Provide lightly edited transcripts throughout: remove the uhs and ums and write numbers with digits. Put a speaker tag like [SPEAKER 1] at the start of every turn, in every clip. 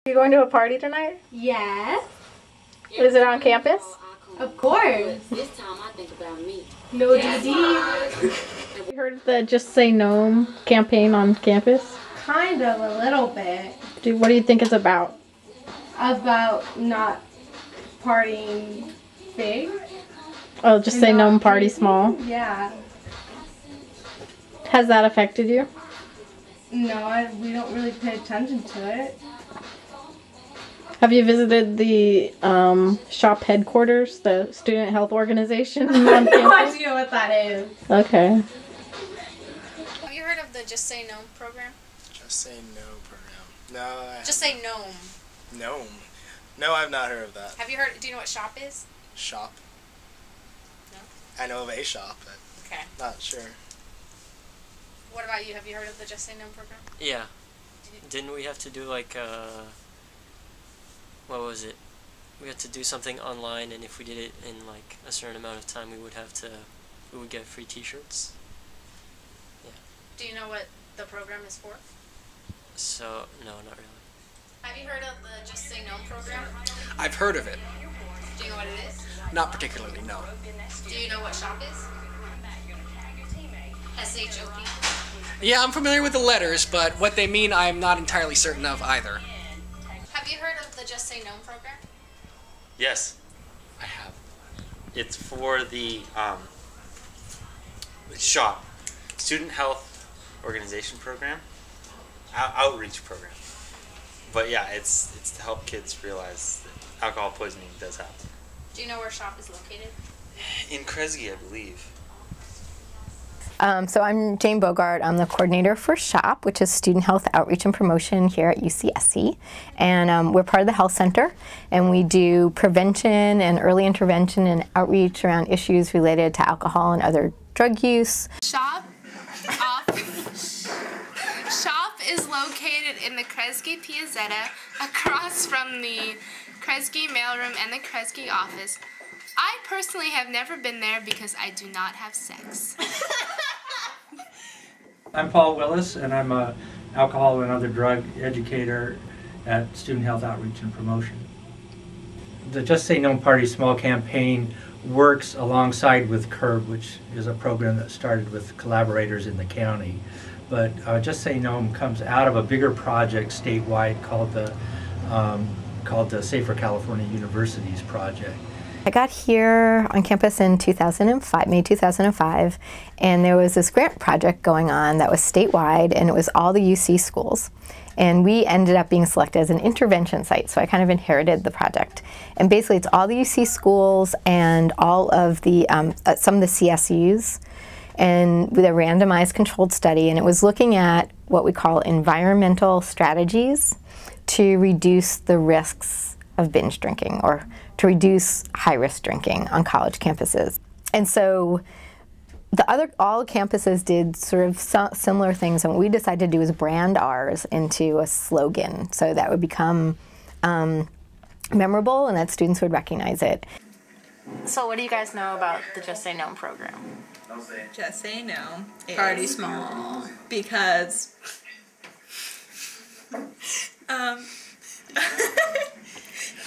[SPEAKER 1] You going to a party tonight?
[SPEAKER 2] Yes.
[SPEAKER 1] Is it on campus?
[SPEAKER 2] Of course.
[SPEAKER 3] This time I think about me.
[SPEAKER 2] No DD.
[SPEAKER 1] You heard of the Just Say Gnome campaign on campus?
[SPEAKER 2] Kind of, a little bit.
[SPEAKER 1] What do you think it's about?
[SPEAKER 2] About not partying big.
[SPEAKER 1] Oh, just say gnome, party small.
[SPEAKER 2] Yeah.
[SPEAKER 1] Has that affected you?
[SPEAKER 2] No, we don't really pay attention to it.
[SPEAKER 1] Have you visited the shop headquarters, the student health organization on campus?
[SPEAKER 2] No idea what that is.
[SPEAKER 1] Okay.
[SPEAKER 4] Have you heard of the Just Say Gnome program?
[SPEAKER 5] Just Say No program. No, I
[SPEAKER 4] Just say Gnome.
[SPEAKER 5] Gnome. No, I've not heard of that.
[SPEAKER 4] Have you heard? Do you know what shop is?
[SPEAKER 5] Shop.
[SPEAKER 4] No.
[SPEAKER 5] I know of a shop, but
[SPEAKER 4] Okay.
[SPEAKER 5] not sure.
[SPEAKER 4] What about you? Have you heard of the Just Say Gnome program?
[SPEAKER 6] Yeah. Didn't we have to do like what was it? We had to do something online, and if we did it in like a certain amount of time, we would get free T-shirts. Yeah.
[SPEAKER 4] Do you know what the program is for?
[SPEAKER 6] So no, not really.
[SPEAKER 4] Have you heard of the Just Say Gnome program?
[SPEAKER 7] I've heard of it.
[SPEAKER 4] Do you know what it is?
[SPEAKER 7] Not particularly, no.
[SPEAKER 4] Do you know what shop is? SHOP.
[SPEAKER 7] Yeah, I'm familiar with the letters, but what they mean I'm not entirely certain of either.
[SPEAKER 4] Have you heard of the Just Say Gnome program?
[SPEAKER 8] Yes, I have. It's for the SHOP, Student Health Organization Program, outreach program. But yeah, it's to help kids realize that alcohol poisoning does happen.
[SPEAKER 4] Do you know where shop is located?
[SPEAKER 8] In Kresge, I believe.
[SPEAKER 9] So I'm Jane Bogart. I'm the coordinator for SHOP, which is Student Health Outreach and Promotion here at UCSC. And we're part of the health center, and we do prevention and early intervention and outreach around issues related to alcohol and other drug use.
[SPEAKER 10] SHOP is located in the Kresge Piazzetta, across from the Kresge mailroom and the Kresge office. I personally have never been there because I do not have sex.
[SPEAKER 11] I'm Paul Willis, and I'm a alcohol and other drug educator at Student Health Outreach and Promotion. The Just Say No Party Small campaign works alongside with CURB, which is a program that started with collaborators in the county. But Just Say No comes out of a bigger project statewide called the Safer California Universities Project.
[SPEAKER 9] I got here on campus in 2005, May 2005, and there was this grant project going on that was statewide, and it was all the UC schools. And we ended up being selected as an intervention site, so I kind of inherited the project. And basically it's all the UC schools and all of the, some of the CSUs, and with a randomized controlled study, and it was looking at what we call environmental strategies to reduce the risks of binge drinking, or to reduce high-risk drinking on college campuses. And so all campuses did sort of similar things, and what we decided to do is brand ours into a slogan so that would become memorable and that students would recognize it.
[SPEAKER 1] So what do you guys know about the Just Say Gnome program?
[SPEAKER 12] Just Say No.
[SPEAKER 4] Party small.
[SPEAKER 12] Because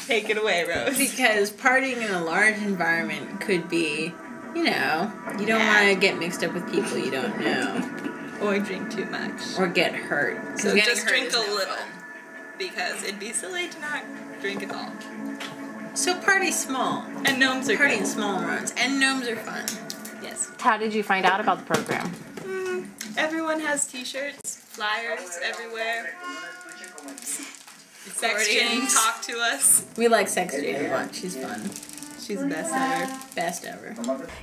[SPEAKER 12] take it away, Rose.
[SPEAKER 3] Because partying in a large environment could be, you know, you don't want to get mixed up with people you don't know.
[SPEAKER 12] Or drink too much.
[SPEAKER 3] Or get hurt.
[SPEAKER 12] So just drink a little. Because it'd be silly to not drink at all.
[SPEAKER 3] So party small.
[SPEAKER 12] And gnomes are
[SPEAKER 3] Party
[SPEAKER 12] good.
[SPEAKER 3] in small amounts. And gnomes are fun.
[SPEAKER 12] Yes.
[SPEAKER 1] How did you find out about the program?
[SPEAKER 12] Everyone has t-shirts, flyers everywhere. Sex Jane, talk to us.
[SPEAKER 3] We like Sex Jane a lot. She's fun. She's the best ever. Best ever.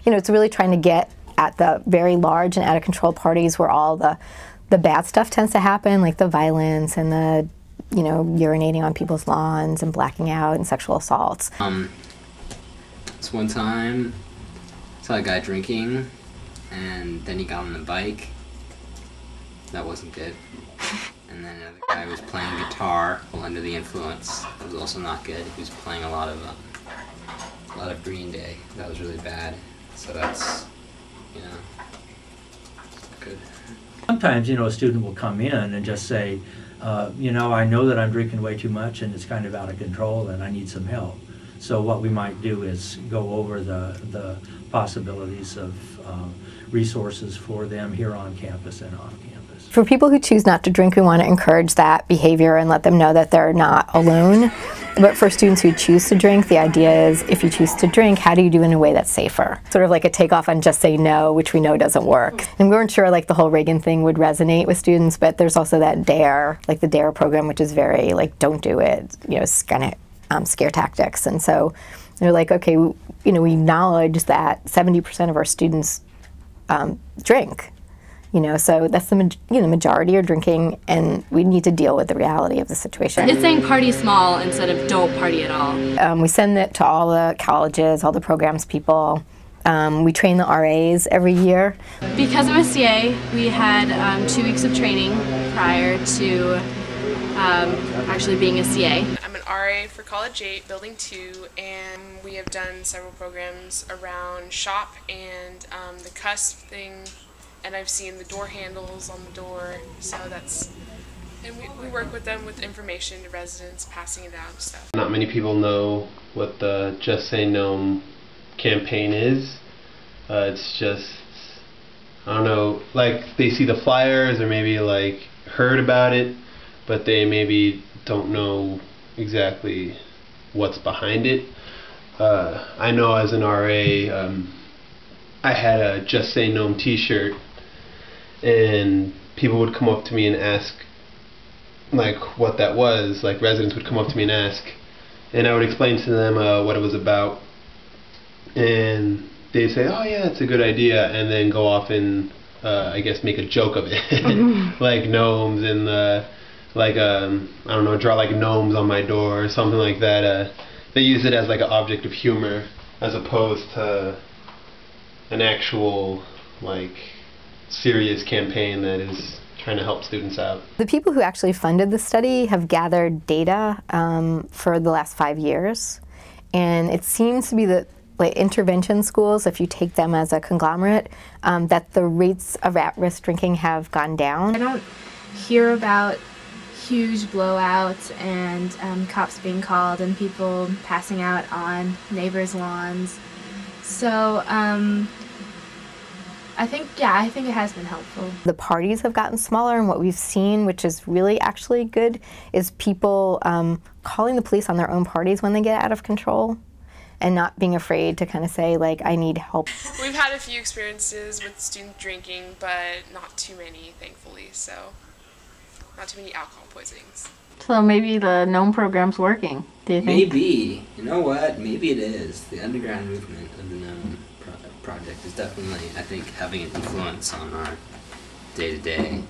[SPEAKER 9] You know, it's really trying to get at the very large and out-of-control parties where all the bad stuff tends to happen, like the violence and the, you know, urinating on people's lawns and blacking out and sexual assaults.
[SPEAKER 13] This one time, I saw a guy drinking, and then he got on the bike. That wasn't good. And then another guy was playing guitar under the influence. That was also not good. He was playing a lot of Green Day. That was really bad. So that's, you know, good.
[SPEAKER 11] Sometimes, you know, a student will come in and just say, you know, I know that I'm drinking way too much and it's kind of out of control and I need some help. So what we might do is go over the possibilities of resources for them here on campus and off campus.
[SPEAKER 9] For people who choose not to drink, we want to encourage that behavior and let them know that they're not alone. But for students who choose to drink, the idea is if you choose to drink, how do you do it in a way that's safer? Sort of like a takeoff on just say no, which we know doesn't work. And we weren't sure like the whole Reagan thing would resonate with students, but there's also that DARE, like the DARE program, which is very like don't do it, you know, it's kind of scare tactics. And so they're like, okay, you know, we acknowledge that 70% of our students drink. You know, so that's the majority are drinking, and we need to deal with the reality of the situation.
[SPEAKER 14] It's saying party small instead of don't party at all.
[SPEAKER 9] We send it to all the colleges, all the programs people. We train the RAs every year.
[SPEAKER 14] Because I'm a CA, we had 2 weeks of training prior to actually being a CA.
[SPEAKER 10] I'm an RA for College 8, Building 2, and we have done several programs around SHOP and the cusp thing. And I've seen the door handles on the door, so that's, and we work with them with information to residents, passing it out and stuff.
[SPEAKER 15] Not many people know what the Just Say Gnome campaign is. It's just, I don't know, like they see the flyers or maybe like heard about it, but they maybe don't know exactly what's behind it. I know as an RA, I had a Just Say Gnome t-shirt, and people would come up to me and ask like what that was. Like residents would come up to me and ask, and I would explain to them what it was about, and they'd say, oh yeah, it's a good idea, and then go off and I guess make a joke of it. Like gnomes and like I don't know, draw like gnomes on my door or something like that. They use it as like an object of humor as opposed to an actual like serious campaign that is trying to help students out.
[SPEAKER 9] The people who actually funded the study have gathered data for the last 5 years, and it seems to be that like intervention schools, if you take them as a conglomerate, that the rates of at-risk drinking have gone down.
[SPEAKER 10] I don't hear about huge blowouts and cops being called and people passing out on neighbors' lawns. So I think it has been helpful.
[SPEAKER 9] The parties have gotten smaller, and what we've seen, which is really actually good, is people calling the police on their own parties when they get out of control and not being afraid to kind of say, like, I need help.
[SPEAKER 10] We've had a few experiences with student drinking, but not too many, thankfully, so not too many alcohol poisonings.
[SPEAKER 1] So maybe the Gnome program's working, do you think?
[SPEAKER 13] Maybe. You know what? Maybe it is. The underground movement of the Gnome project is definitely, I think, having an influence on our day-to-day